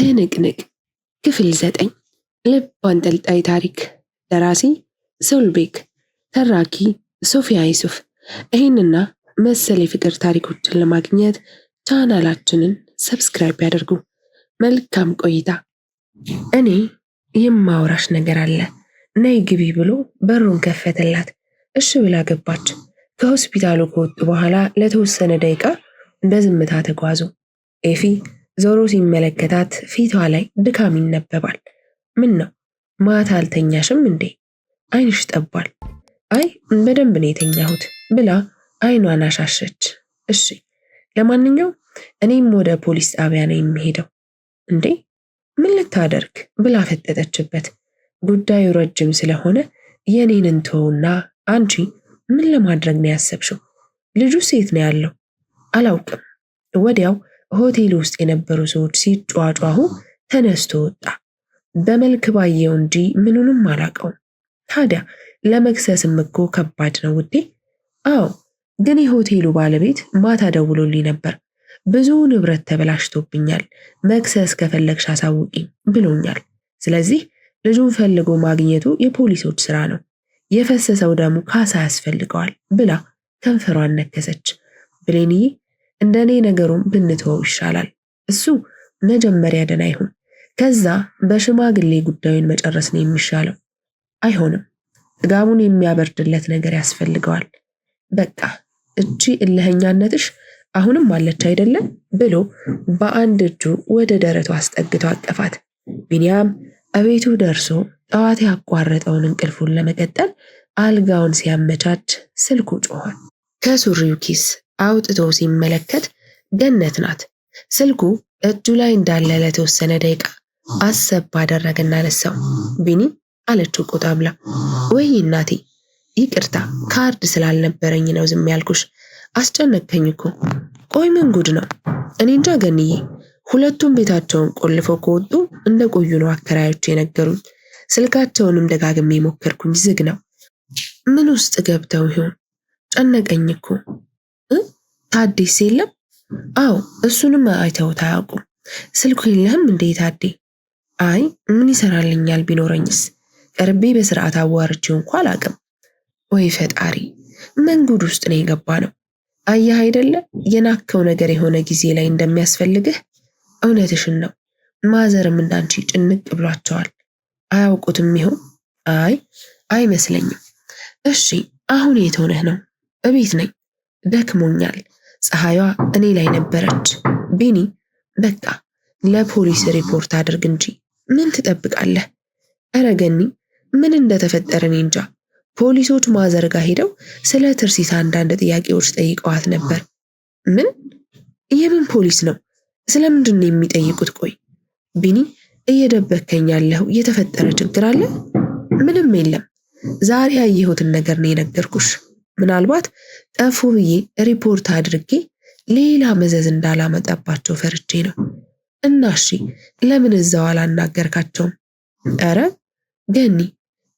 ትንቅንቅ ክፍል 9 ልብ አንጠልጣይ ታሪክ። ደራሲ ሶልቤክ፣ ተራኪ ሶፊያ ዩሱፍ። ይህንና መሰል የፍቅር ታሪኮችን ለማግኘት ቻናላችንን ሰብስክራይብ ያደርጉ። መልካም ቆይታ። እኔ የማውራሽ ነገር አለ፣ ነይ ግቢ ብሎ በሩን ከፈተላት። እሺ ብላ ገባች። ከሆስፒታሉ ከወጡ በኋላ ለተወሰነ ደቂቃ በዝምታ ተጓዙ። ኤፊ ዞሮ ሲመለከታት ፊቷ ላይ ድካም ይነበባል። ምን ነው ማታ አልተኛሽም እንዴ? አይንሽ ጠቧል። አይ በደንብ ነው የተኛሁት ብላ አይኗን አሻሸች። እሺ ለማንኛውም እኔም ወደ ፖሊስ ጣቢያ ነው የሚሄደው። እንዴ ምን ልታደርግ ብላ ፈጠጠችበት። ጉዳዩ ረጅም ስለሆነ የኔን እንተውና አንቺ ምን ለማድረግ ነው ያሰብሽው? ልጁ ሴት ነው ያለው? አላውቅም። ወዲያው ሆቴል ውስጥ የነበሩ ሰዎች ሲጫጫሁ ተነስቶ ወጣ። በመልክ ባየው እንጂ ምኑንም አላውቀውም። ታዲያ ለመክሰስም እኮ ከባድ ነው ውዴ። አዎ ግን የሆቴሉ ባለቤት ማታ ደውሎልኝ ነበር። ብዙ ንብረት ተበላሽቶብኛል፣ መክሰስ ከፈለግሽ አሳውቂኝ ብሎኛል። ስለዚህ ልጁን ፈልጎ ማግኘቱ የፖሊሶች ስራ ነው። የፈሰሰው ደሙ ካሳ ያስፈልገዋል ብላ ከንፈሯን ነከሰች። ብሌንዬ እንደኔ ነገሩን ብንተወው ይሻላል። እሱ መጀመሪያ ደህና ይሁን፣ ከዛ በሽማግሌ ጉዳዩን መጨረስ ነው የሚሻለው። አይሆንም፣ ጥጋቡን የሚያበርድለት ነገር ያስፈልገዋል። በቃ እቺ እልህኛነትሽ አሁንም አለች አይደለም ብሎ በአንድ እጁ ወደ ደረቱ አስጠግቶ አቀፋት። ቢንያም እቤቱ ደርሶ ጠዋት ያቋረጠውን እንቅልፉን ለመቀጠል አልጋውን ሲያመቻች ስልኩ ጮኸ። ከሱሪው ኪስ አውጥቶ ሲመለከት ገነት ናት። ስልኩ እጁ ላይ እንዳለ ለተወሰነ ደቂቃ አሰብ ባደረገና አነሳው። ቢኒ አለችው ቆጣ ብላ። ወይ እናቴ ይቅርታ ካርድ ስላልነበረኝ ነው ዝም ያልኩሽ፣ አስጨነቀኝ እኮ። ቆይ ምን ጉድ ነው? እኔ እንጃ ገንዬ፣ ሁለቱም ቤታቸውን ቆልፈው ከወጡ እንደቆዩ ነው አከራዮች የነገሩኝ። ስልካቸውንም ደጋግሜ ሞከርኩኝ፣ ዝግ ነው። ምን ውስጥ ገብተው ይሆን? ጨነቀኝ እኮ። ታዲስ የለም? አዎ እሱንም አይተውት አያውቁም። ስልኩ የለህም እንዴ ታዴ? አይ ምን ይሰራልኛል ቢኖረኝስ፣ ቀርቤ በስርዓት አዋርቼው እንኳ አላውቅም። ወይ ፈጣሪ፣ ምን ጉድ ውስጥ ነው የገባ ነው። አየህ አይደለ የናከው ነገር የሆነ ጊዜ ላይ እንደሚያስፈልግህ። እውነትሽን ነው። ማዘርም እንዳንቺ ጭንቅ ብሏቸዋል። አያውቁትም ይሆን? አይ አይመስለኝም። እሺ አሁን የት ሆነህ ነው? እቤት ነኝ፣ ደክሞኛል። ፀሐይዋ እኔ ላይ ነበረች። ቢኒ በቃ ለፖሊስ ሪፖርት አድርግ እንጂ ምን ትጠብቃለህ? ኧረ ገኒ ምን እንደተፈጠረ እኔ እንጃ። ፖሊሶች ማዘር ጋር ሄደው ስለ ትርሲት አንዳንድ ጥያቄዎች ጠይቀዋት ነበር። ምን? የምን ፖሊስ ነው? ስለምንድን ነው የሚጠይቁት? ቆይ ቢኒ እየደበከኝ ያለው የተፈጠረ ችግር አለ? ምንም የለም። ዛሬ ያየሁትን ነገር ነው የነገርኩሽ። ምናልባት ጠፉ ብዬ ሪፖርት አድርጌ ሌላ መዘዝ እንዳላመጣባቸው ፈርቼ ነው። እና እሺ ለምን እዛው አላናገርካቸውም? ኧረ ገኒ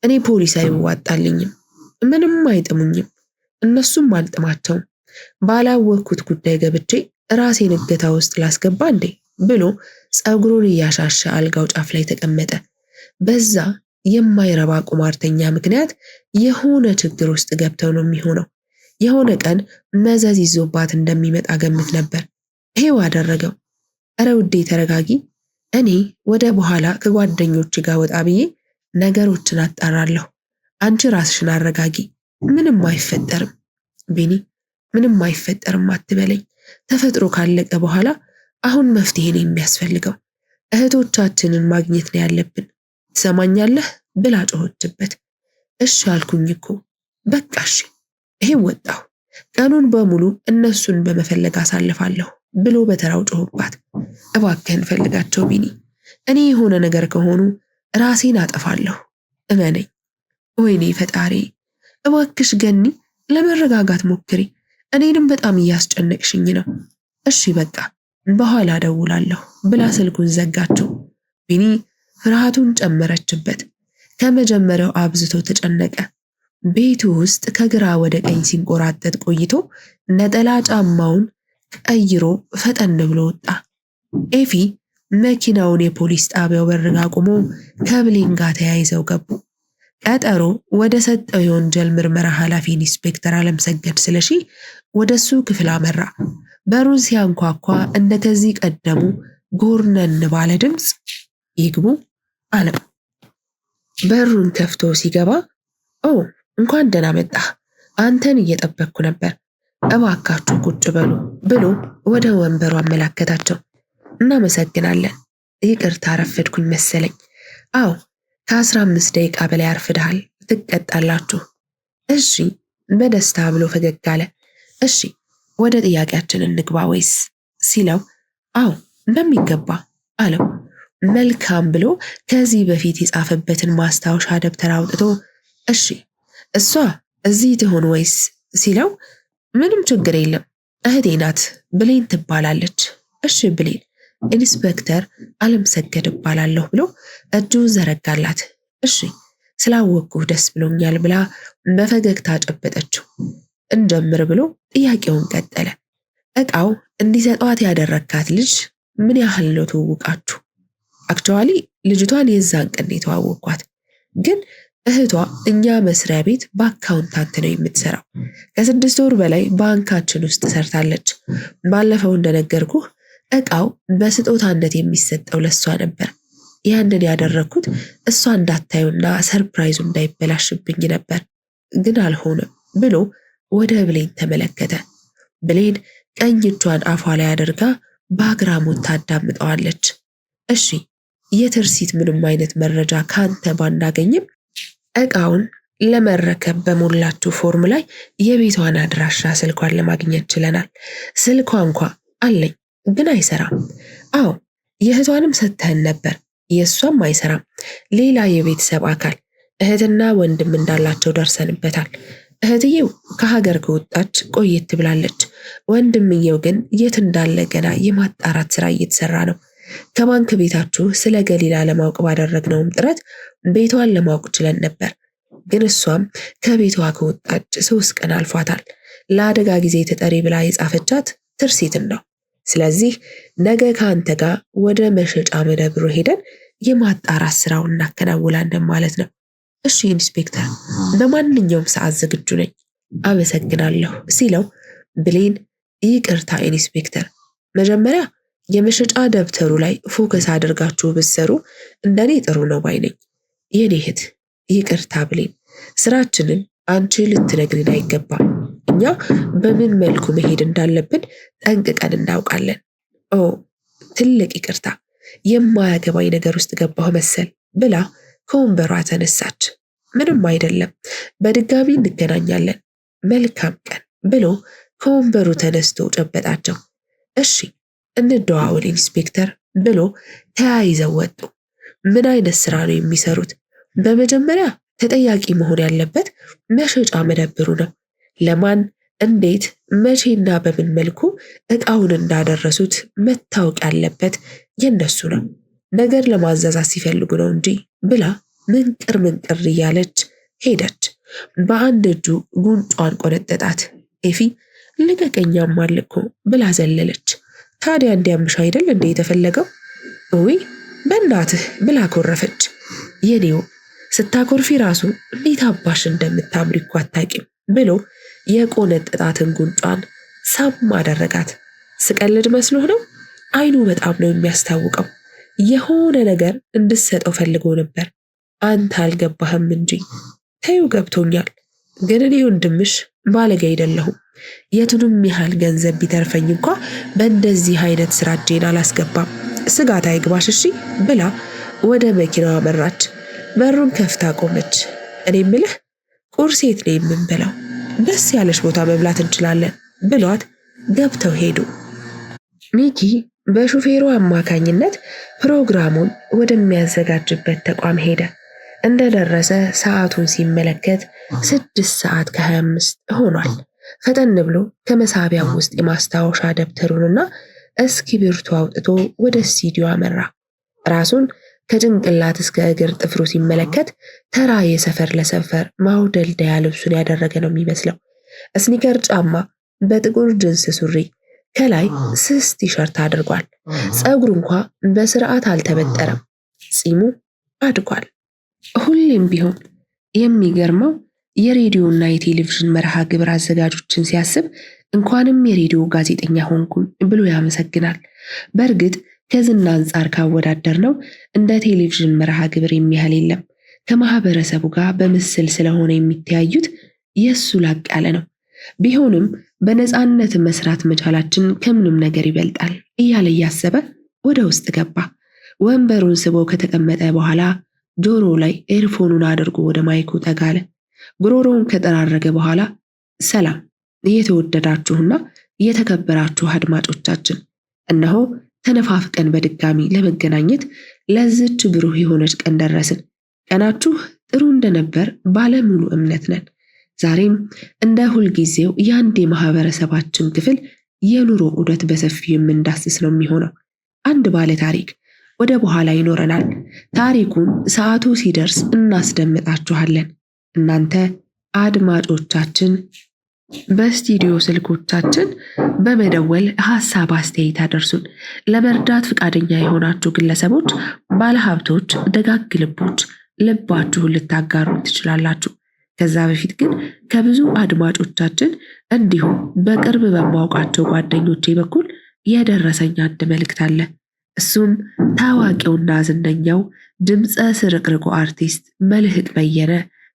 እኔ ፖሊስ አይዋጣልኝም፣ ምንም አይጥሙኝም፣ እነሱም አልጥማቸውም። ባላወቅኩት ጉዳይ ገብቼ ራሴን እገታ ውስጥ ላስገባ እንዴ ብሎ ፀጉሩን እያሻሸ አልጋው ጫፍ ላይ ተቀመጠ። በዛ የማይረባ ቁማርተኛ ምክንያት የሆነ ችግር ውስጥ ገብተው ነው የሚሆነው። የሆነ ቀን መዘዝ ይዞባት እንደሚመጣ ገምት ነበር። ይሄው አደረገው። እረ ውዴ ተረጋጊ። እኔ ወደ በኋላ ከጓደኞች ጋር ወጣ ብዬ ነገሮችን አጣራለሁ። አንቺ ራስሽን አረጋጊ። ምንም አይፈጠርም ቢኒ፣ ምንም አይፈጠርም አትበለኝ። ተፈጥሮ ካለቀ በኋላ አሁን መፍትሄ ነው የሚያስፈልገው። እህቶቻችንን ማግኘት ነው ያለብን። ትሰማኛለህ ብላ ጮኸችበት። እሺ አልኩኝ እኮ በቃ እሺ፣ ይሄ ወጣሁ። ቀኑን በሙሉ እነሱን በመፈለግ አሳልፋለሁ ብሎ በተራው ጮኸባት። እባክህን ፈልጋቸው ቢኒ፣ እኔ የሆነ ነገር ከሆኑ ራሴን አጠፋለሁ፣ እመነኝ። ወይኔ ፈጣሪ፣ እባክሽ ገኒ ለመረጋጋት ሞክሪ። እኔንም በጣም እያስጨነቅሽኝ ነው። እሺ በቃ በኋላ ደውላለሁ ብላ ስልኩን ዘጋችው። ቢኒ ፍርሃቱን ጨመረችበት። ከመጀመሪያው አብዝቶ ተጨነቀ። ቤቱ ውስጥ ከግራ ወደ ቀኝ ሲንቆራጠጥ ቆይቶ ነጠላ ጫማውን ቀይሮ ፈጠን ብሎ ወጣ። ኤፊ መኪናውን የፖሊስ ጣቢያው በር ጋ ቆሞ ከብሌን ጋር ተያይዘው ገቡ። ቀጠሮ ወደ ሰጠው የወንጀል ምርመራ ኃላፊ ኢንስፔክተር አለምሰገድ ስለሺ ወደሱ ክፍል አመራ። በሩን ሲያንኳኳ እንደ ከዚህ ቀደሙ ጎርነን ባለ ድምፅ ይግቡ አለው። በሩን ከፍቶ ሲገባ ኦ እንኳን ደህና መጣህ፣ አንተን እየጠበቅኩ ነበር፣ እባካችሁ ቁጭ በሉ ብሎ ወደ ወንበሩ አመላከታቸው። እናመሰግናለን፣ ይቅርታ አረፈድኩኝ መሰለኝ። አዎ ከ15 ደቂቃ በላይ አርፍደሃል፣ ትቀጣላችሁ። እሺ በደስታ ብሎ ፈገግ አለ። እሺ ወደ ጥያቄያችን እንግባ ወይስ ሲለው አዎ እንደሚገባ አለው። መልካም ብሎ ከዚህ በፊት የጻፈበትን ማስታወሻ ደብተር አውጥቶ እሺ እሷ እዚህ ትሆን ወይስ ሲለው ምንም ችግር የለም እህቴ ናት፣ ብሌን ትባላለች። እሺ ብሌን፣ ኢንስፔክተር አለምሰገድ እባላለሁ ብሎ እጁን ዘረጋላት። እሺ ስላወቅኩህ ደስ ብሎኛል ብላ በፈገግታ ጨበጠችው። እንጀምር ብሎ ጥያቄውን ቀጠለ። ዕቃው እንዲሰጧት ያደረካት ልጅ ምን ያህል ነው ትውውቃችሁ? አክቹዋሊ ልጅቷን የዛን ቀን የተዋወቅኳት፣ ግን እህቷ እኛ መስሪያ ቤት በአካውንታንት ነው የምትሰራው። ከ6 ወር በላይ ባንካችን ውስጥ ሰርታለች። ባለፈው እንደነገርኩህ ዕቃው በስጦታነት የሚሰጠው ለሷ ነበር። ያንን ያደረኩት እሷ እንዳታዩና ሰርፕራይዙ እንዳይበላሽብኝ ነበር፣ ግን አልሆነም ብሎ ወደ ብሌን ተመለከተ። ብሌን ቀኝ እጇን አፏ ላይ አድርጋ በአግራሞት ታዳምጠዋለች። እሺ የትርሲት ምንም አይነት መረጃ ካንተ ባናገኝም ዕቃውን ለመረከብ በሞላችሁ ፎርም ላይ የቤቷን አድራሻ ስልኳን ለማግኘት ችለናል። ስልኳ እንኳ አለኝ ግን አይሰራም። አዎ የእህቷንም ሰጥተህን ነበር፣ የእሷም አይሰራም። ሌላ የቤተሰብ አካል እህትና ወንድም እንዳላቸው ደርሰንበታል። እህትየው ከሀገር ከወጣች ቆየት ብላለች። ወንድምየው ግን የት እንዳለ ገና የማጣራት ስራ እየተሰራ ነው። ከባንክ ቤታችሁ ስለ ገሊላ ለማወቅ ባደረግነውም ጥረት ቤቷን ለማወቅ ችለን ነበር፣ ግን እሷም ከቤቷ ከወጣች 3 ቀን አልፏታል። ለአደጋ ጊዜ ተጠሪ ብላ የጻፈቻት ትርሲትን ነው። ስለዚህ ነገ ከአንተ ጋር ወደ መሸጫ መደብሩ ሄደን የማጣራት ስራውን እናከናውላለን ማለት ነው። እሺ ኢንስፔክተር፣ በማንኛውም ሰዓት ዝግጁ ነኝ፣ አመሰግናለሁ ሲለው ብሌን ይቅርታ ኢንስፔክተር፣ መጀመሪያ የመሸጫ ደብተሩ ላይ ፎከስ አድርጋችሁ ብትሰሩ እንደኔ ጥሩ ነው ባይ ነኝ። የኔ እህት ይቅርታ ብሌን፣ ስራችንን አንቺ ልትነግሪን አይገባም። እኛ በምን መልኩ መሄድ እንዳለብን ጠንቅቀን እናውቃለን። ኦ ትልቅ ይቅርታ፣ የማያገባኝ ነገር ውስጥ ገባሁ መሰል ብላ ከወንበሯ ተነሳች። ምንም አይደለም፣ በድጋሚ እንገናኛለን፣ መልካም ቀን ብሎ ከወንበሩ ተነስቶ ጨበጣቸው። እሺ እንደዋወል ኢንስፔክተር ብሎ ተያይዘው ወጡ። ምን አይነት ስራ ነው የሚሰሩት? በመጀመሪያ ተጠያቂ መሆን ያለበት መሸጫ መደብሩ ነው። ለማን፣ እንዴት፣ መቼና በምን መልኩ ዕቃውን እንዳደረሱት መታወቅ ያለበት የነሱ ነው። ነገር ለማዘዛት ሲፈልጉ ነው እንጂ ብላ ምንቅር ምንቅር እያለች ሄደች። በአንድ እጁ ጉንጯን ቆነጠጣት። ኤፊ ልቀቀኛም አልኮ ብላ ዘለለች። ታዲያ እንዲያምሽ አይደል እንደ የተፈለገው? ውይ በእናትህ ብላ ኮረፈች። የኔው ስታኮርፊ ራሱ እንዴት አባሽ እንደምታምሪ እኮ አታውቂም ብሎ የቆነጠጣትን ጉንጯን ሳም አደረጋት። ስቀልድ መስሎህ ነው? አይኑ በጣም ነው የሚያስታውቀው። የሆነ ነገር እንድሰጠው ፈልጎ ነበር፣ አንተ አልገባህም እንጂ። ተይው ገብቶኛል፣ ግን እኔ ወንድምሽ ባለጌ አይደለሁም። የቱንም ያህል ገንዘብ ቢተርፈኝ እንኳ በእንደዚህ አይነት ስራ እጄን አላስገባም። ስጋት አይግባሽ እሺ ብላ ወደ መኪናዋ መራች። በሩን ከፍታ ቆመች። እኔ ምልህ ቁርስ የት ነው የምንበላው? ደስ ያለሽ ቦታ መብላት እንችላለን ብሏት ገብተው ሄዱ። ሚኪ በሹፌሩ አማካኝነት ፕሮግራሙን ወደሚያዘጋጅበት ተቋም ሄደ። እንደደረሰ ሰዓቱን ሲመለከት 6:25 ሆኗል። ፈጠን ብሎ ከመሳቢያው ውስጥ የማስታወሻ ደብተሩንና እስክሪብቶ አውጥቶ ወደ ስቱዲዮ አመራ። ራሱን ከጭንቅላት እስከ እግር ጥፍሩ ሲመለከት ተራ የሰፈር ለሰፈር ማውደልደያ ልብሱን ያደረገ ነው የሚመስለው። ስኒከር ጫማ በጥቁር ጅንስ ሱሪ ከላይ ስስ ቲሸርት አድርጓል። ፀጉሩ እንኳ በስርዓት አልተበጠረም። ፂሙ አድጓል። ሁሌም ቢሆን የሚገርመው የሬዲዮና የቴሌቪዥን መርሃ ግብር አዘጋጆችን ሲያስብ እንኳንም የሬዲዮ ጋዜጠኛ ሆንኩኝ ብሎ ያመሰግናል። በእርግጥ ከዝና አንጻር ካወዳደር ነው እንደ ቴሌቪዥን መርሃ ግብር የሚያህል የለም። ከማህበረሰቡ ጋር በምስል ስለሆነ የሚተያዩት የእሱ ላቅ ያለ ነው። ቢሆንም በነፃነት መስራት መቻላችን ከምንም ነገር ይበልጣል እያለ እያሰበ ወደ ውስጥ ገባ። ወንበሩን ስቦ ከተቀመጠ በኋላ ጆሮ ላይ ኤርፎኑን አድርጎ ወደ ማይኩ ተጋለ። ጉሮሮውን ከጠራረገ በኋላ ሰላም የተወደዳችሁና የተከበራችሁ አድማጮቻችን፣ እነሆ ተነፋፍቀን በድጋሚ ለመገናኘት ለዚች ብሩህ የሆነች ቀን ደረስን። ቀናችሁ ጥሩ እንደነበር ባለሙሉ እምነት ነን። ዛሬም እንደ ሁልጊዜው የአንድ የማህበረሰባችን ክፍል የኑሮ ዑደት በሰፊው የምንዳስስ ነው የሚሆነው። አንድ ባለ ታሪክ ወደ በኋላ ይኖረናል። ታሪኩን ሰዓቱ ሲደርስ እናስደምጣችኋለን። እናንተ አድማጮቻችን በስቱዲዮ ስልኮቻችን በመደወል ሐሳብ አስተያየት አደርሱን። ለመርዳት ፈቃደኛ የሆናችሁ ግለሰቦች፣ ባለሀብቶች፣ ደጋግ ልቦች ልባችሁን ልታጋሩ ትችላላችሁ። ከዛ በፊት ግን ከብዙ አድማጮቻችን እንዲሁም በቅርብ በማውቃቸው ጓደኞቼ በኩል የደረሰኝ አንድ መልእክት አለ። እሱም ታዋቂውና ዝነኛው ድምፀ ስርቅርቁ አርቲስት መልህቅ በየነ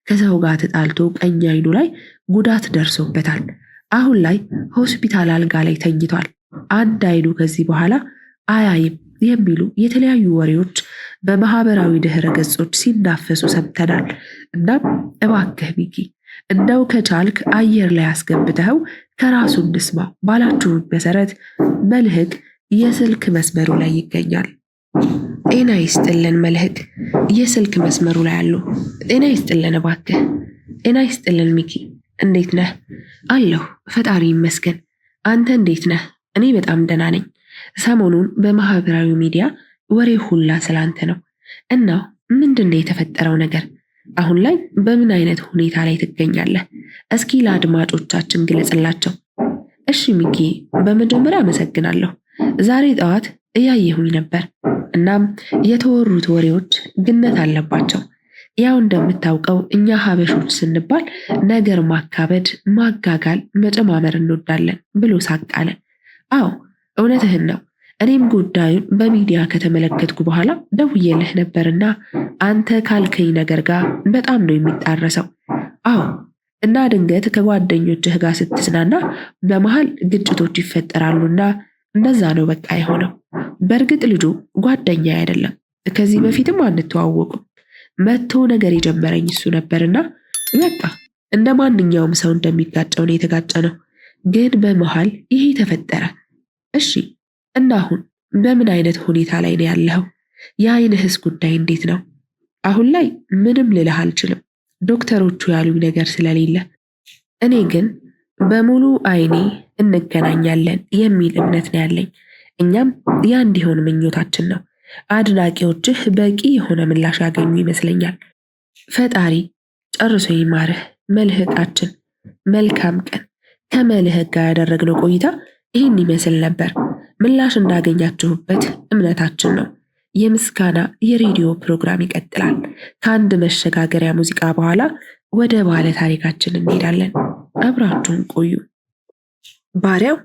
ከሰው ጋር ተጣልቶ ቀኝ አይኑ ላይ ጉዳት ደርሶበታል። አሁን ላይ ሆስፒታል አልጋ ላይ ተኝቷል። አንድ አይኑ ከዚህ በኋላ አያይም የሚሉ የተለያዩ ወሬዎች በማህበራዊ ድህረ ገጾች ሲናፈሱ ሰምተናል። እናም እባክህ ሚኪ እንደው ከቻልክ አየር ላይ አስገብተኸው ከራሱ እንስማው ባላችሁን መሰረት መልህቅ የስልክ መስመሩ ላይ ይገኛል። ጤና ይስጥልን መልህቅ፣ የስልክ መስመሩ ላይ አሉ። ጤና ይስጥልን እባክህ። ጤና ይስጥልን ሚኪ፣ እንዴት ነህ? አለሁ ፈጣሪ ይመስገን። አንተ እንዴት ነህ? እኔ በጣም ደህና ነኝ። ሰሞኑን በማህበራዊ ሚዲያ ወሬ ሁላ ስላንተ ነው። እና ምንድነው የተፈጠረው ነገር? አሁን ላይ በምን አይነት ሁኔታ ላይ ትገኛለህ? እስኪ ለአድማጮቻችን ግለጽላቸው። እሺ ሚኪ፣ በመጀመሪያ አመሰግናለሁ። ዛሬ ጠዋት እያየሁኝ ነበር። እናም የተወሩት ወሬዎች ግነት አለባቸው። ያው እንደምታውቀው እኛ ሀበሾች ስንባል ነገር ማካበድ፣ ማጋጋል፣ መጨማመር እንወዳለን ብሎ ሳቃለ። አዎ እውነትህን ነው። እኔም ጉዳዩን በሚዲያ ከተመለከትኩ በኋላ ደውዬልህ ነበርና አንተ ካልከኝ ነገር ጋር በጣም ነው የሚጣረሰው። አዎ እና ድንገት ከጓደኞችህ ጋር ስትዝናና በመሃል ግጭቶች ይፈጠራሉና እንደዛ ነው በቃ የሆነው። በእርግጥ ልጁ ጓደኛ አይደለም፣ ከዚህ በፊትም አንተዋወቁም። መጥቶ ነገር የጀመረኝ እሱ ነበርና በቃ እንደ ማንኛውም ሰው እንደሚጋጨው ነው የተጋጨ ነው። ግን በመሃል ይሄ ተፈጠረ። እሺ እና አሁን በምን አይነት ሁኔታ ላይ ነው ያለኸው? የአይንህስ ጉዳይ እንዴት ነው? አሁን ላይ ምንም ልልህ አልችልም፣ ዶክተሮቹ ያሉኝ ነገር ስለሌለ። እኔ ግን በሙሉ አይኔ እንገናኛለን የሚል እምነት ነው ያለኝ። እኛም ያ እንዲሆን ምኞታችን ነው። አድናቂዎችህ በቂ የሆነ ምላሽ ያገኙ ይመስለኛል። ፈጣሪ ጨርሶ ይማርህ መልህቃችን። መልካም ቀን። ከመልህቅ ጋር ያደረግነው ቆይታ ይህን ይመስል ነበር። ምላሽ እንዳገኛችሁበት እምነታችን ነው። የምስጋና የሬዲዮ ፕሮግራም ይቀጥላል። ከአንድ መሸጋገሪያ ሙዚቃ በኋላ ወደ ባለ ታሪካችን እንሄዳለን። አብራችሁን ቆዩ። ባሪያው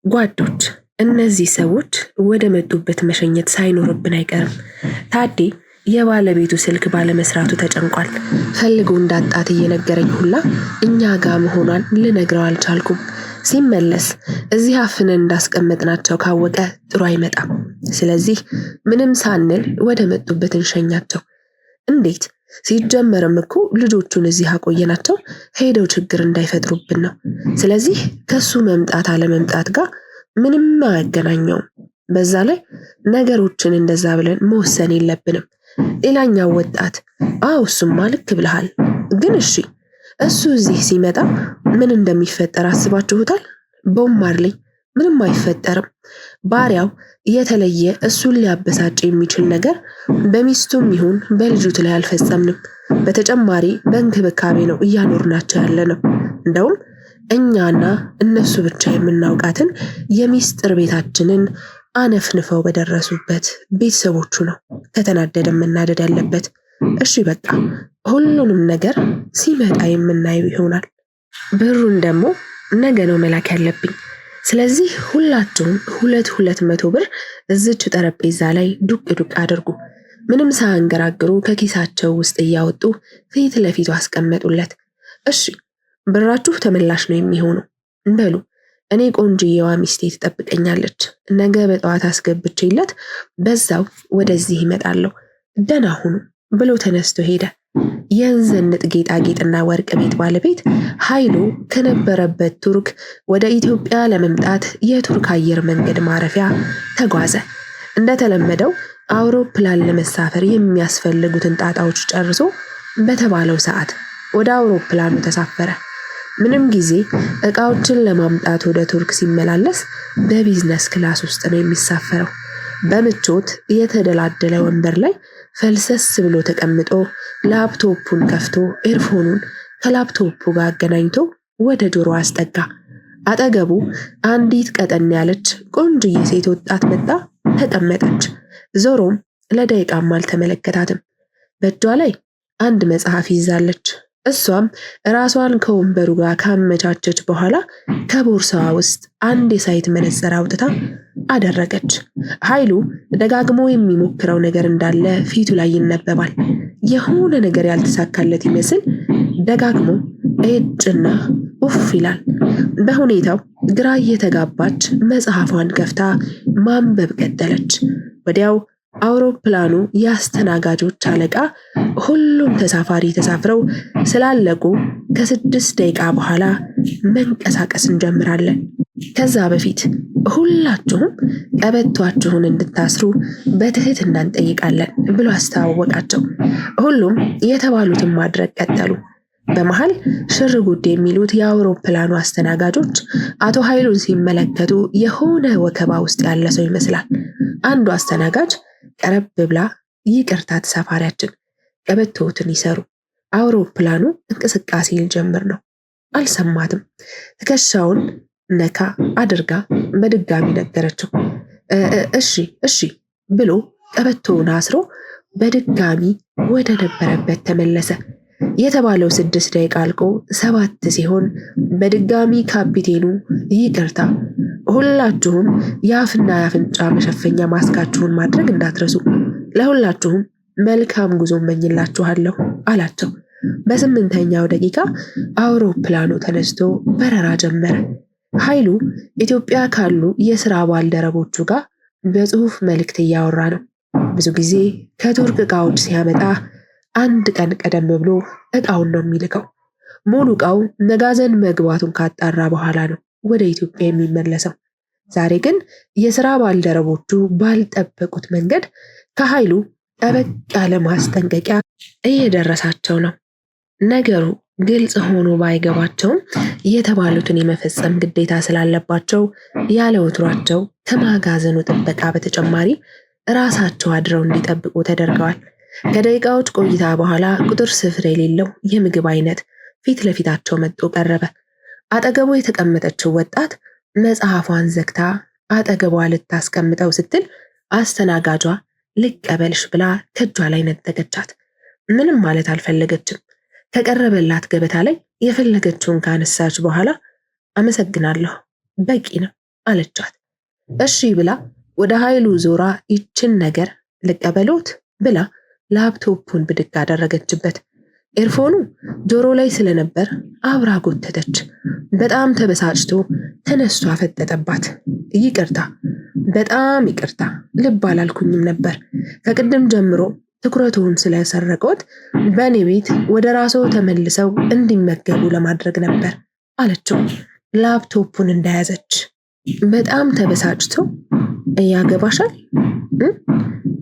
ጓዶች፣ እነዚህ ሰዎች ወደ መጡበት መሸኘት ሳይኖርብን አይቀርም። ታዴ የባለቤቱ ስልክ ባለመስራቱ ተጨንቋል። ፈልጎ እንዳጣት እየነገረኝ ሁላ እኛ ጋር መሆኗን ልነግረው አልቻልኩም። ሲመለስ እዚህ አፍነን እንዳስቀመጥናቸው ካወቀ ጥሩ አይመጣም። ስለዚህ ምንም ሳንል ወደ መጡበት እንሸኛቸው። እንዴት? ሲጀመርም እኮ ልጆቹን እዚህ አቆየናቸው ሄደው ችግር እንዳይፈጥሩብን ነው። ስለዚህ ከሱ መምጣት አለመምጣት ጋር ምንም አያገናኘውም። በዛ ላይ ነገሮችን እንደዛ ብለን መወሰን የለብንም። ሌላኛው ወጣት እሱማ ልክ ብለሃል። ግን እሺ እሱ እዚህ ሲመጣ ምን እንደሚፈጠር አስባችሁታል? ቦም ማርሌ ምንም አይፈጠርም። ባሪያው የተለየ እሱን ሊያበሳጭ የሚችል ነገር በሚስቱም ይሁን በልጁት ላይ አልፈጸምንም። በተጨማሪ በእንክብካቤ ነው እያኖርናቸው ያለ ነው። እንደውም እኛና እነሱ ብቻ የምናውቃትን የሚስጥር ቤታችንን አነፍንፈው በደረሱበት ቤተሰቦቹ ነው ከተናደደ መናደድ ያለበት። እሺ በቃ ሁሉንም ነገር ሲመጣ የምናየው ይሆናል። ብሩን ደግሞ ነገ ነው መላክ ያለብኝ። ስለዚህ ሁላችሁም 200 ብር እዚች ጠረጴዛ ላይ ዱቅ ዱቅ አድርጉ። ምንም ሳያንገራግሩ ከኪሳቸው ውስጥ እያወጡ ፊት ለፊቱ አስቀመጡለት። እሺ ብራችሁ ተመላሽ ነው የሚሆነው። በሉ እኔ ቆንጆዬዋ ሚስቴ ትጠብቀኛለች። ነገ በጠዋት አስገብቼለት በዛው ወደዚህ ይመጣለሁ። ደህና ሁኑ ብሎ ተነስቶ ሄደ። የዘንጥ ጌጣጌጥና ወርቅ ቤት ባለቤት ኃይሉ ከነበረበት ቱርክ ወደ ኢትዮጵያ ለመምጣት የቱርክ አየር መንገድ ማረፊያ ተጓዘ። እንደተለመደው አውሮፕላን ለመሳፈር የሚያስፈልጉትን ጣጣዎች ጨርሶ በተባለው ሰዓት ወደ አውሮፕላኑ ተሳፈረ። ምንም ጊዜ ዕቃዎችን ለማምጣት ወደ ቱርክ ሲመላለስ በቢዝነስ ክላስ ውስጥ ነው የሚሳፈረው። በምቾት የተደላደለ ወንበር ላይ ፈልሰስ ብሎ ተቀምጦ ላፕቶፑን ከፍቶ ኤርፎኑን ከላፕቶፑ ጋር አገናኝቶ ወደ ጆሮ አስጠጋ። አጠገቡ አንዲት ቀጠን ያለች ቆንጆዬ ሴት ወጣት መጣ ተቀመጠች። ዞሮም ለደቂቃም አልተመለከታትም። በእጇ ላይ አንድ መጽሐፍ ይዛለች። እሷም ራሷን ከወንበሩ ጋር ካመቻቸች በኋላ ከቦርሳዋ ውስጥ አንድ የሳይት መነጽር አውጥታ አደረገች። ኃይሉ ደጋግሞ የሚሞክረው ነገር እንዳለ ፊቱ ላይ ይነበባል። የሆነ ነገር ያልተሳካለት ይመስል ደጋግሞ እጭና ኡፍ ይላል። በሁኔታው ግራ እየተጋባች መጽሐፏን ከፍታ ማንበብ ቀጠለች። ወዲያው አውሮፕላኑ የአስተናጋጆች አለቃ ሁሉም ተሳፋሪ ተሳፍረው ስላለቁ ከ6 ደቂቃ በኋላ መንቀሳቀስ እንጀምራለን። ከዛ በፊት ሁላችሁም ቀበቷችሁን እንድታስሩ በትህትና እንጠይቃለን ብሎ አስተዋወቃቸው። ሁሉም የተባሉትን ማድረግ ቀጠሉ። በመሃል ሽር ጉድ የሚሉት የአውሮፕላኑ አስተናጋጆች አቶ ኃይሉን ሲመለከቱ የሆነ ወከባ ውስጥ ያለ ሰው ይመስላል። አንዱ አስተናጋጅ ቀረብ ብላ ይቅርታ ተሳፋሪያችን ቀበቶትን ይሰሩ፣ አውሮፕላኑ እንቅስቃሴ ሊጀምር ነው። አልሰማትም። ትከሻውን ነካ አድርጋ በድጋሚ ነገረችው። እሺ ብሎ ቀበቶውን አስሮ በድጋሚ ወደ ነበረበት ተመለሰ። የተባለው 6 ደቂቃ አልቆ 7 ሲሆን በድጋሚ ካፒቴኑ ይቅርታ፣ ሁላችሁም የአፍና የአፍንጫ መሸፈኛ ማስካችሁን ማድረግ እንዳትረሱ፣ ለሁላችሁም መልካም ጉዞ እመኝላችኋለሁ አላቸው። በ8ኛው ደቂቃ አውሮፕላኑ ተነስቶ በረራ ጀመረ። ኃይሉ ኢትዮጵያ ካሉ የሥራ ባልደረቦቹ ጋር በጽሑፍ መልእክት እያወራ ነው። ብዙ ጊዜ ከቱርክ ዕቃዎች ሲያመጣ አንድ ቀን ቀደም ብሎ ዕቃውን ነው የሚልከው። ሙሉ ዕቃው መጋዘን መግባቱን ካጣራ በኋላ ነው ወደ ኢትዮጵያ የሚመለሰው። ዛሬ ግን የሥራ ባልደረቦቹ ባልጠበቁት መንገድ ከኃይሉ ጠበቅ ያለ ማስጠንቀቂያ እየደረሳቸው ነው። ነገሩ ግልጽ ሆኖ ባይገባቸውም የተባሉትን የመፈጸም ግዴታ ስላለባቸው ያለ ወትሯቸው ከማጋዘኑ ጥበቃ በተጨማሪ ራሳቸው አድረው እንዲጠብቁ ተደርገዋል። ከደቂቃዎች ቆይታ በኋላ ቁጥር ስፍር የሌለው የምግብ አይነት ፊት ለፊታቸው መጥቶ ቀረበ። አጠገቡ የተቀመጠችው ወጣት መጽሐፏን ዘግታ አጠገቧ ልታስቀምጠው ስትል አስተናጋጇ ልቀበልሽ ብላ ከእጇ ላይ ነጠቀቻት። ምንም ማለት አልፈለገችም። ከቀረበላት ገበታ ላይ የፈለገችውን ካነሳች በኋላ አመሰግናለሁ፣ በቂ ነው አለቻት። እሺ ብላ ወደ ኃይሉ ዞራ ይችን ነገር ልቀበሎት ብላ ላፕቶፑን ብድግ አደረገችበት። ኤርፎኑ ጆሮ ላይ ስለነበር አብራ ጎተተች። በጣም ተበሳጭቶ ተነስቶ አፈጠጠባት። ይቅርታ፣ በጣም ይቅርታ፣ ልብ አላልኩኝም ነበር። ከቅድም ጀምሮ ትኩረቱን ስለሰረቀት በእኔ ቤት ወደ ራስዎ ተመልሰው እንዲመገቡ ለማድረግ ነበር አለችው ላፕቶፑን እንደያዘች። በጣም ተበሳጭቶ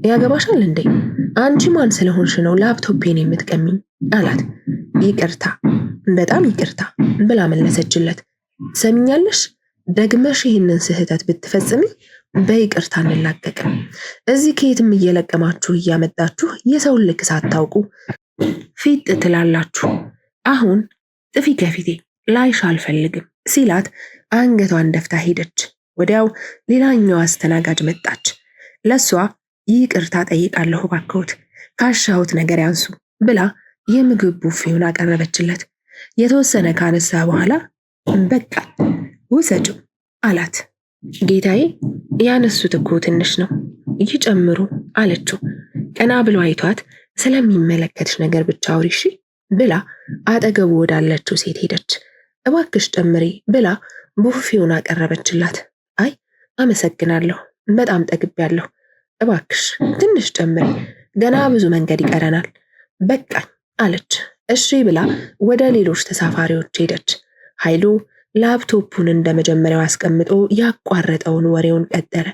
ያገባሻል እንዴ? አንቺ ማን ስለሆንሽ ነው ላፕቶፔን የምትቀሚኝ? አላት። ይቅርታ፣ በጣም ይቅርታ ብላ መለሰችለት። ሰሚኛለሽ፣ ደግመሽ ይህንን ስህተት ብትፈጽሚ በይቅርታ እንላቀቅም። እዚህ ከየትም እየለቀማችሁ እያመጣችሁ የሰውን ልክ ሳታውቁ ፊት ትላላችሁ። አሁን ጥፊ ከፊቴ ላይሽ አልፈልግም ሲላት አንገቷን ደፍታ ሄደች። ወዲያው ሌላኛዋ አስተናጋጅ መጣች። ለሷ ይቅርታ ጠይቃለሁ ባክዎት ካሻሁት ነገር ያንሱ ብላ የምግብ ቡፌውን አቀረበችለት። የተወሰነ ካነሳ በኋላ በቃ ውሰጂው አላት። ጌታዬ ያነሱት እኮ ትንሽ ነው ይጨምሩ አለችው። ቀና ብሎ አይቷት ስለሚመለከትሽ ነገር ብቻ አውሪ እሺ ብላ አጠገቡ ወዳለችው ሴት ሄደች። እባክሽ ጨምሪ ብላ ቡፌውን አቀረበችላት። አይ አመሰግናለሁ በጣም ጠግቤያለሁ፣ እባክሽ ትንሽ ጨምሪ ገና ብዙ መንገድ ይቀረናል በቃኝ አለች። እሺ ብላ ወደ ሌሎች ተሳፋሪዎች ሄደች። ኃይሉ ላፕቶፑን እንደመጀመሪያው አስቀምጦ ያቋረጠውን ወሬውን ቀጠለ።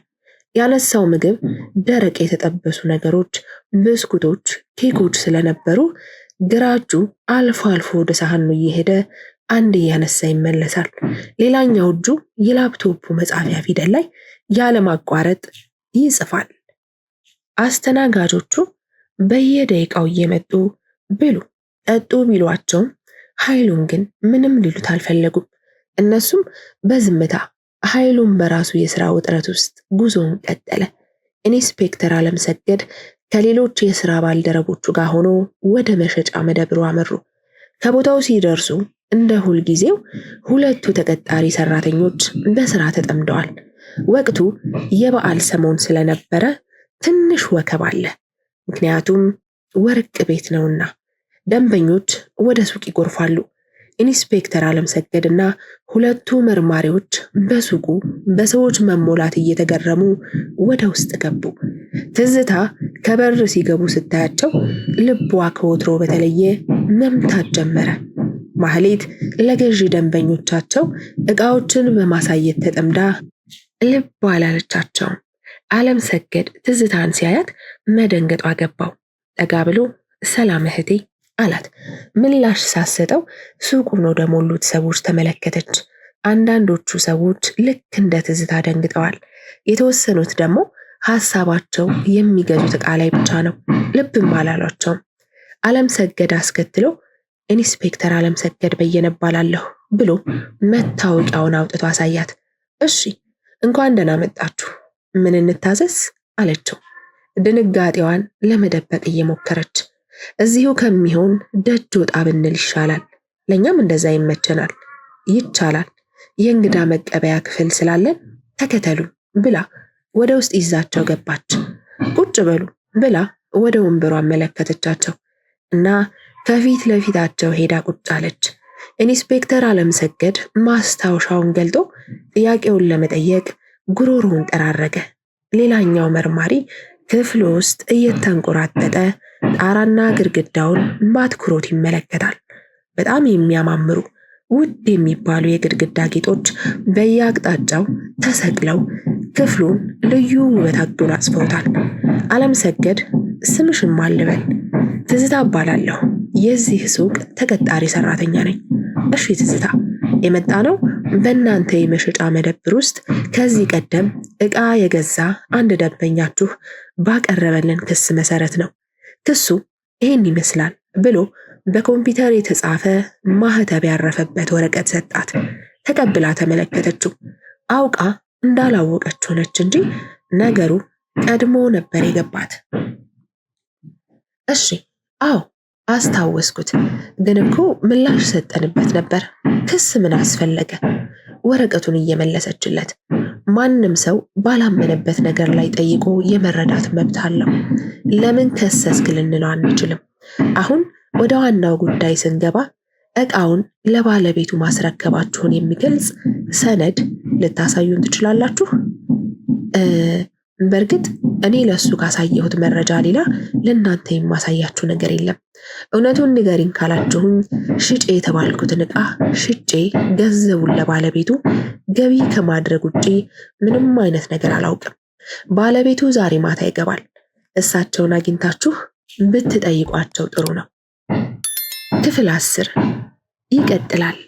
ያነሳው ምግብ ደረቅ የተጠበሱ ነገሮች፣ ብስኩቶች፣ ኬኮች ስለነበሩ ግራ እጁ አልፎ አልፎ ወደ ሳህኑ እየሄደ አንድ እያነሳ ይመለሳል። ሌላኛው እጁ የላፕቶፑ መጻፊያ ፊደል ላይ ያለማቋረጥ ይጽፋል። አስተናጋጆቹ በየደቂቃው እየመጡ ብሉ ጠጡ ቢሏቸውም ኃይሉን ግን ምንም ሊሉት አልፈለጉም። እነሱም በዝምታ ኃይሉን በራሱ የሥራ ውጥረት ውስጥ ጉዞውን ቀጠለ። ኢንስፔክተር አለምሰገድ ከሌሎች የሥራ ባልደረቦቹ ጋር ሆኖ ወደ መሸጫ መደብሩ አመሩ። ከቦታው ሲደርሱ እንደ ሁል ጊዜው ሁለቱ ተቀጣሪ ሰራተኞች በሥራ ተጠምደዋል። ወቅቱ የበዓል ሰሞን ስለነበረ ትንሽ ወከብ አለ። ምክንያቱም ወርቅ ቤት ነውና ደንበኞች ወደ ሱቅ ይጎርፋሉ። ኢንስፔክተር አለምሰገድና ሁለቱ መርማሪዎች በሱቁ በሰዎች መሞላት እየተገረሙ ወደ ውስጥ ገቡ። ትዝታ ከበር ሲገቡ ስታያቸው ልቧ ከወትሮ በተለየ መምታት ጀመረ። ማህሌት ለገዢ ደንበኞቻቸው ዕቃዎችን በማሳየት ተጠምዳ ልብ አላለቻቸውም። አለምሰገድ ትዝታን ሲያያት መደንገጧ ገባው። ጠጋ ብሎ ሰላም እህቴ አላት። ምላሽ ሳሰጠው ሱቁን ወደ ሞሉት ሰዎች ተመለከተች። አንዳንዶቹ ሰዎች ልክ እንደ ትዝታ ደንግጠዋል። የተወሰኑት ደግሞ ሐሳባቸው የሚገዙት ዕቃ ላይ ብቻ ነው። ልብም አላሏቸውም። አለምሰገድ አስከትሎ ኢንስፔክተር አለምሰገድ በየነ እባላለሁ ብሎ መታወቂያውን አውጥቶ አሳያት። እሺ እንኳን ደህና መጣችሁ፣ ምን እንታዘዝ አለችው፣ ድንጋጤዋን ለመደበቅ እየሞከረች። እዚሁ ከሚሆን ደጅ ወጣ ብንል ይሻላል፣ ለኛም እንደዛ ይመቸናል። ይቻላል፣ የእንግዳ መቀበያ ክፍል ስላለን ተከተሉ ብላ ወደ ውስጥ ይዛቸው ገባች። ቁጭ በሉ ብላ ወደ ወንበሩ አመለከተቻቸው እና ከፊት ለፊታቸው ሄዳ ቁጭ አለች። ኢንስፔክተር አለምሰገድ ማስታወሻውን ገልጦ ጥያቄውን ለመጠየቅ ጉሮሮውን ጠራረገ። ሌላኛው መርማሪ ክፍሉ ውስጥ እየተንቆራጠጠ ጣራና ግድግዳውን በአትኩሮት ይመለከታል። በጣም የሚያማምሩ ውድ የሚባሉ የግድግዳ ጌጦች በየአቅጣጫው ተሰቅለው ክፍሉን ልዩ ውበት አጎናጽፈውታል። አለምሰገድ ስምሽን ማን ልበል? ትዝታ እባላለሁ፣ የዚህ ሱቅ ተቀጣሪ ሰራተኛ ነኝ። እሺ ትዝታ፣ የመጣ ነው በእናንተ የመሸጫ መደብር ውስጥ ከዚህ ቀደም ዕቃ የገዛ አንድ ደንበኛችሁ ባቀረበልን ክስ መሰረት ነው። ክሱ ይህን ይመስላል ብሎ በኮምፒውተር የተጻፈ ማህተብ ያረፈበት ወረቀት ሰጣት። ተቀብላ ተመለከተችው። አውቃ እንዳላወቀች ሆነች እንጂ ነገሩ ቀድሞ ነበር የገባት። እሺ አዎ አስታወስኩት፣ ግን እኮ ምላሽ ሰጠንበት ነበር። ክስ ምን አስፈለገ? ወረቀቱን እየመለሰችለት። ማንም ሰው ባላመነበት ነገር ላይ ጠይቆ የመረዳት መብት አለው። ለምን ከሰስክ ልንለው አንችልም። አሁን ወደ ዋናው ጉዳይ ስንገባ ዕቃውን ለባለቤቱ ማስረከባችሁን የሚገልጽ ሰነድ ልታሳዩን ትችላላችሁ? በእርግጥ እኔ ለሱ ካሳየሁት መረጃ ሌላ ለእናንተ የማሳያችሁ ነገር የለም። እውነቱን ንገሪኝ ካላችሁኝ ሽጬ የተባልኩትን ዕቃ ሽጬ ገንዘቡን ለባለቤቱ ገቢ ከማድረግ ውጪ ምንም አይነት ነገር አላውቅም። ባለቤቱ ዛሬ ማታ ይገባል። እሳቸውን አግኝታችሁ ብትጠይቋቸው ጥሩ ነው። ክፍል 10 ይቀጥላል።